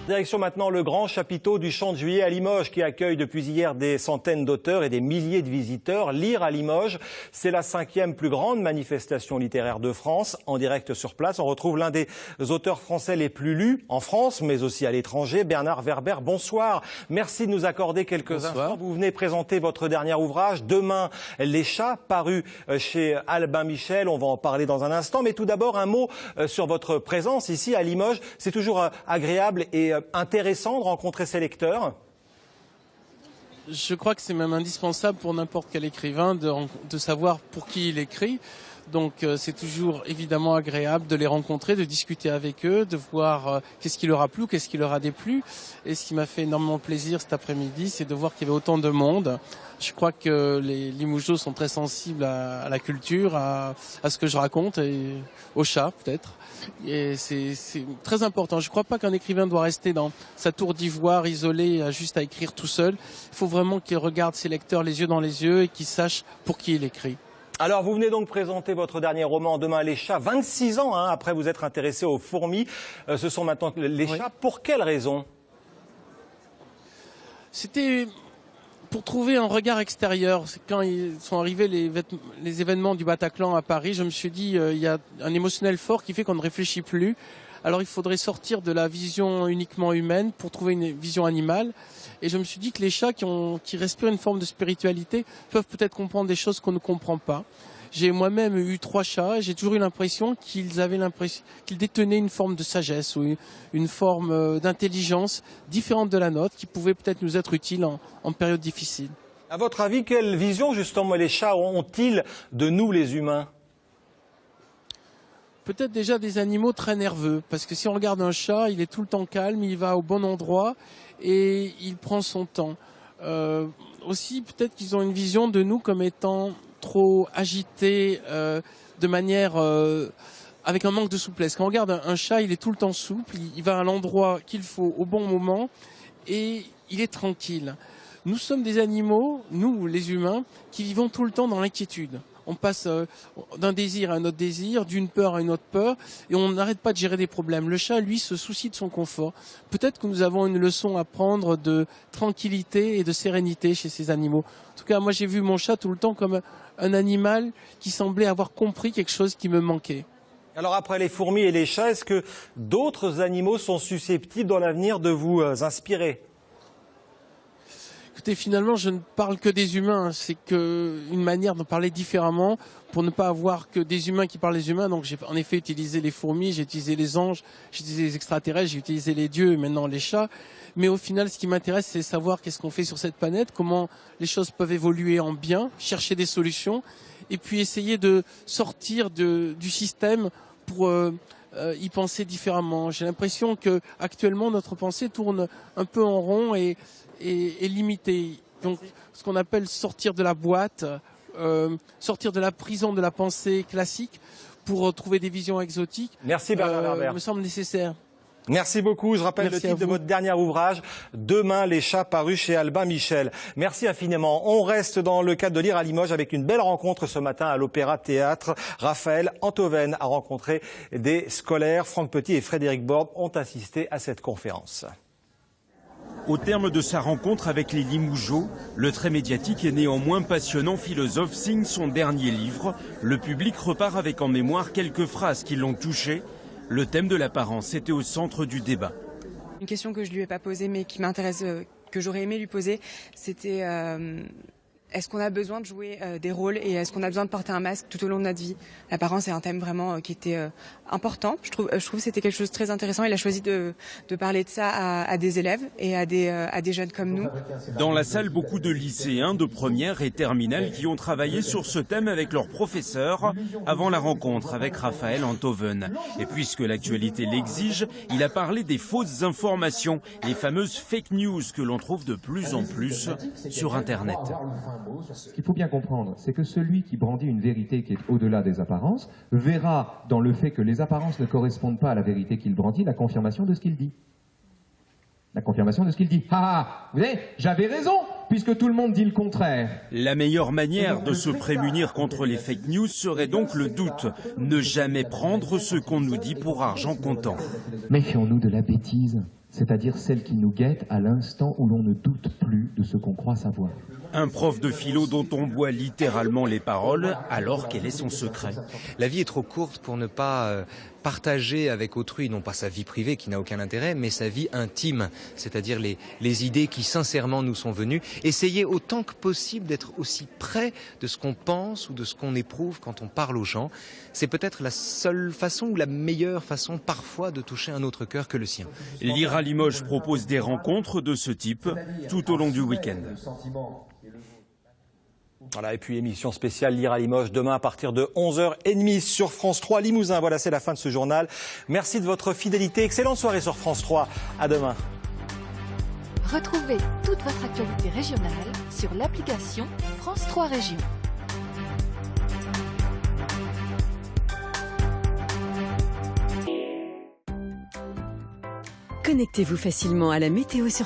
Direction maintenant le grand chapiteau du Champ de Juillet à Limoges qui accueille depuis hier des centaines d'auteurs et des milliers de visiteurs. Lire à Limoges, c'est la 5e plus grande manifestation littéraire de France. En direct sur place, on retrouve l'un des auteurs français les plus lus en France, mais aussi à l'étranger, Bernard Werber. Bonsoir, merci de nous accorder quelques instants. Vous venez présenter votre dernier ouvrage, Demain les chats, paru chez Albin Michel. On va en parler dans un instant, mais tout d'abord un mot sur votre présence ici à Limoges. C'est toujours agréable et intéressant de rencontrer ses lecteurs. Je crois que c'est même indispensable pour n'importe quel écrivain de savoir pour qui il écrit. Donc c'est toujours évidemment agréable de les rencontrer, de discuter avec eux, de voir qu'est-ce qui leur a plu, qu'est-ce qui leur a déplu. Et ce qui m'a fait énormément plaisir cet après-midi, c'est de voir qu'il y avait autant de monde. Je crois que les Limougeaux sont très sensibles à la culture, à ce que je raconte, et aux chats peut-être. Et c'est très important. Je ne crois pas qu'un écrivain doit rester dans sa tour d'ivoire, isolé, juste à écrire tout seul. Il faut vraiment qu'il regarde ses lecteurs les yeux dans les yeux et qu'il sache pour qui il écrit. Alors, vous venez donc présenter votre dernier roman, Demain les chats, 26 ans après vous être intéressé aux fourmis. Ce sont maintenant les chats. Pour quelles raisons? C'était pour trouver un regard extérieur. Quand ils sont arrivés les événements du Bataclan à Paris, je me suis dit, il y a un émotionnel fort qui fait qu'on ne réfléchit plus. Alors il faudrait sortir de la vision uniquement humaine pour trouver une vision animale. Et je me suis dit que les chats qui respirent une forme de spiritualité peuvent peut-être comprendre des choses qu'on ne comprend pas. J'ai moi-même eu 3 chats et j'ai toujours eu l'impression qu'ils détenaient une forme de sagesse ou une forme d'intelligence différente de la nôtre qui pouvait peut-être nous être utile en période difficile. À votre avis, quelle vision justement les chats ont-ils de nous les humains? Peut-être déjà des animaux très nerveux, parce que si on regarde un chat, il est tout le temps calme, il va au bon endroit et il prend son temps. Aussi, peut-être qu'ils ont une vision de nous comme étant trop agités, de manière avec un manque de souplesse. Quand on regarde un chat, il est tout le temps souple, il va à l'endroit qu'il faut au bon moment et il est tranquille. Nous sommes des animaux, nous les humains, qui vivons tout le temps dans l'inquiétude. On passe d'un désir à un autre désir, d'une peur à une autre peur, et on n'arrête pas de gérer des problèmes. Le chat, lui, se soucie de son confort. Peut-être que nous avons une leçon à prendre de tranquillité et de sérénité chez ces animaux. En tout cas, moi, j'ai vu mon chat tout le temps comme un animal qui semblait avoir compris quelque chose qui me manquait. Alors après les fourmis et les chats, est-ce que d'autres animaux sont susceptibles dans l'avenir de vous inspirer ? Écoutez, finalement, je ne parle que des humains. C'est une manière de parler différemment pour ne pas avoir que des humains qui parlent des humains. Donc j'ai en effet utilisé les fourmis, j'ai utilisé les anges, j'ai utilisé les extraterrestres, j'ai utilisé les dieux et maintenant les chats. Mais au final, ce qui m'intéresse, c'est savoir qu'est-ce qu'on fait sur cette planète, comment les choses peuvent évoluer en bien, chercher des solutions et puis essayer de sortir du système pour y penser différemment. J'ai l'impression que actuellement notre pensée tourne un peu en rond et limitée. Donc ce qu'on appelle sortir de la boîte, sortir de la prison de la pensée classique pour trouver des visions exotiques. Merci Bernard Werber. Me semble nécessaire. Merci beaucoup. Je rappelle le titre de votre dernier ouvrage, Demain les chats, paru chez Albin Michel. Merci infiniment. On reste dans le cadre de Lire à Limoges avec une belle rencontre ce matin à l'Opéra Théâtre. Raphaël Antoven a rencontré des scolaires. Franck Petit et Frédéric Borde ont assisté à cette conférence. Au terme de sa rencontre avec les Limougeaux, le très médiatique et néanmoins passionnant philosophe signe son dernier livre. Le public repart avec en mémoire quelques phrases qui l'ont touché. Le thème de l'apparence était au centre du débat. Une question que je lui ai pas posée mais qui m'intéresse, que j'aurais aimé lui poser, c'était est-ce qu'on a besoin de jouer des rôles et est-ce qu'on a besoin de porter un masque tout au long de notre vie? L'apparence est un thème vraiment qui était important. Je trouve que c'était quelque chose de très intéressant. Il a choisi de parler de ça à des élèves et à des jeunes comme nous. Dans la salle, beaucoup de lycéens de première et terminale qui ont travaillé sur ce thème avec leurs professeurs avant la rencontre avec Raphaël Antoven. Et puisque l'actualité l'exige, il a parlé des fausses informations, les fameuses fake news que l'on trouve de plus en plus sur Internet. Ce qu'il faut bien comprendre, c'est que celui qui brandit une vérité qui est au-delà des apparences verra dans le fait que les apparences ne correspondent pas à la vérité qu'il brandit la confirmation de ce qu'il dit. La confirmation de ce qu'il dit. Ah, vous voyez, j'avais raison. puisque tout le monde dit le contraire. La meilleure manière de se prémunir contre les fake news serait donc le doute. Ne jamais prendre ce qu'on nous dit pour argent comptant. Méfions-nous de la bêtise, c'est-à-dire celle qui nous guette à l'instant où l'on ne doute plus de ce qu'on croit savoir. Un prof de philo dont on boit littéralement les paroles, alors quel est son secret? La vie est trop courte pour ne pas partager avec autrui, non pas sa vie privée qui n'a aucun intérêt, mais sa vie intime, c'est-à-dire les idées qui sincèrement nous sont venues. Essayer autant que possible d'être aussi près de ce qu'on pense ou de ce qu'on éprouve quand on parle aux gens. C'est peut-être la seule façon ou la meilleure façon parfois de toucher un autre cœur que le sien. Lire à Limoges propose des rencontres de ce type tout au long du week-end. Voilà, et puis émission spéciale Lire à Limoges demain à partir de 11h30 sur France 3 Limousin. Voilà, c'est la fin de ce journal. Merci de votre fidélité. Excellente soirée sur France 3. À demain. Retrouvez toute votre actualité régionale sur l'application France 3 Région. Connectez-vous facilement à la météo sur